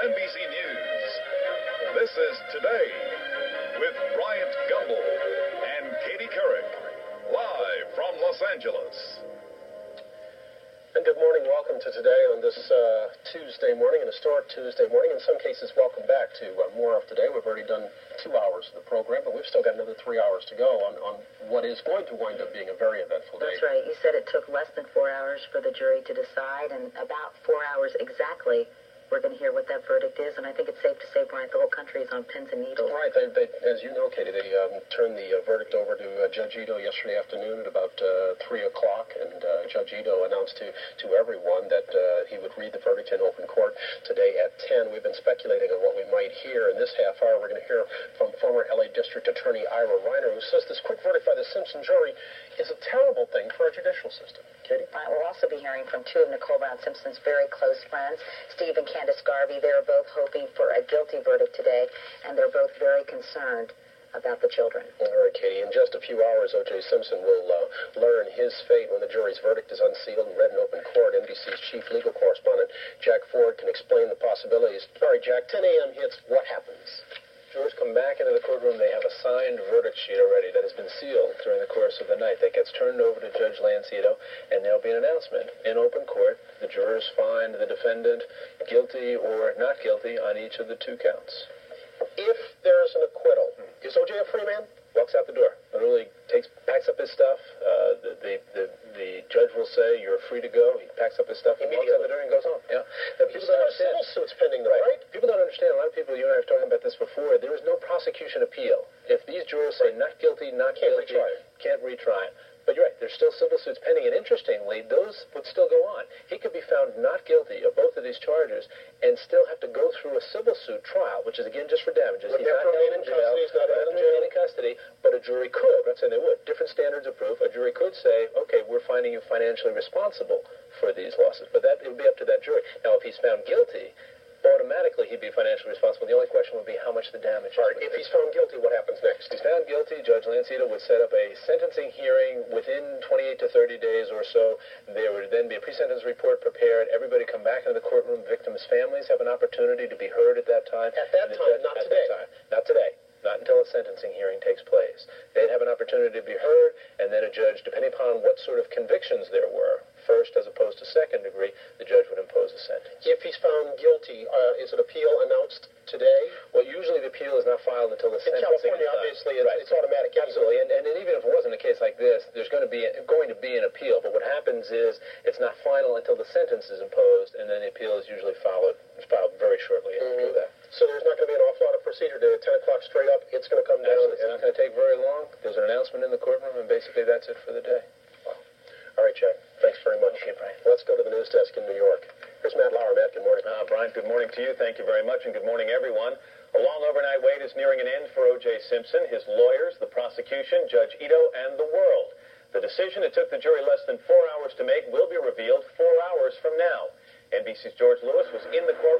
NBC News. This is Today with Bryant, GUMBEL, and Katie COURIC, live from Los Angeles. And good morning. Welcome to Today on this Tuesday morning, an historic Tuesday morning. In some cases, welcome back to more of Today. We've already done 2 hours of the program, but we've still got another 3 hours to go on what is going to wind up being a very eventful day. That's right. You said it took less than 4 hours for the jury to decide, and about 4 hours exactly we're going to hear what that verdict is, and I think it's safe to say, Bryant, the whole country is on pins and needles. Right. They, as you know, Katie, they turned the verdict over to Judge Ito yesterday afternoon at about 3 o'clock, and Judge Ito announced to everyone that he would read the verdict in open court today at 10. We've been speculating on what we might hear. In this half hour, we're going to hear from former L.A. District Attorney Ira Reiner, who says this quick verdict by the Simpson jury is a terrible thing for our judicial system. Katie? We'll also be hearing from two of Nicole Brown Simpson's very close friends, Steve and Candace Garvey. They're both hoping for a guilty verdict today, and they're both very concerned about the children. All right, Katie. In just a few hours, O.J. Simpson will learn his fate when the jury's verdict is unsealed and read in open court. NBC's chief legal correspondent, Jack Ford, can explain the possibilities. All right, Jack, 10 a.m. hits. What happens? Jurors come back into the courtroom. They have a signed verdict sheet already that has been sealed during the course of the night. That gets turned over to Judge Lancito, and there'll be an announcement in open court. The jurors find the defendant guilty or not guilty on each of the 2 counts. If there's an acquittal, is O.J. a free man? Walks out the door. Literally packs up his stuff. The judge will say, "You're free to go." He packs up his stuff and walks out the door and goes home. Yeah. Now, people don't understand. Civil suits pending, though, right? People don't understand. A lot of people, you and I have talked about this before. There is no prosecution appeal. If these jurors say not guilty, not guilty, can't retry it. But you're right, there's still civil suits pending, and interestingly, those would still go on. He could be found not guilty of both of these charges and still have to go through a civil suit trial, which is, again, just for damages. He's not held in jail, he's not held in custody, but a jury could, I'm not saying they would, different standards of proof, a jury could say, okay, we're finding you financially responsible for these losses, but it would be up to that jury. Now, if he's found guilty, automatically he'd be financially responsible. The only question would be how much the damage is. All right, if he's found guilty, what happens next? If he's found guilty, Judge Lancito would set up a sentencing hearing within 28 to 30 days or so. There would then be a pre-sentence report prepared. Everybody come back into the courtroom. Victims' families have an opportunity to be heard at that time. At that time, not today. Not today. Not until a sentencing hearing takes place. They'd have an opportunity to be heard, and then a judge, depending upon what sort of convictions there were, first as opposed to second degree, the judge would impose a sentence. If he's found guilty, is an appeal announced today? Well, usually the appeal is not filed until the sentencing is done. In California, obviously, it's automatic. Absolutely, and even if it wasn't a case like this, there's going to be an appeal. But what happens is it's not final until the sentence is imposed, and then the appeal is usually filed very shortly after that. So there's not going to be an awful lot of procedure to 10 o'clock straight up. It's going to come down. It's not going to take very long. There's an announcement in the courtroom, and basically that's it for the day. Wow. All right, Jack. Thanks very much. Okay, Brian. Let's go to the news desk in New York. Here's Matt Lauer. Matt, good morning. Brian, good morning to you. Thank you very much, and good morning, everyone. A long overnight wait is nearing an end for O.J. Simpson, his lawyers, the prosecution, Judge Ito, and the world. The decision it took the jury less than 4 hours to make will be revealed 4 hours from now. NBC's George Lewis was in the courtroom.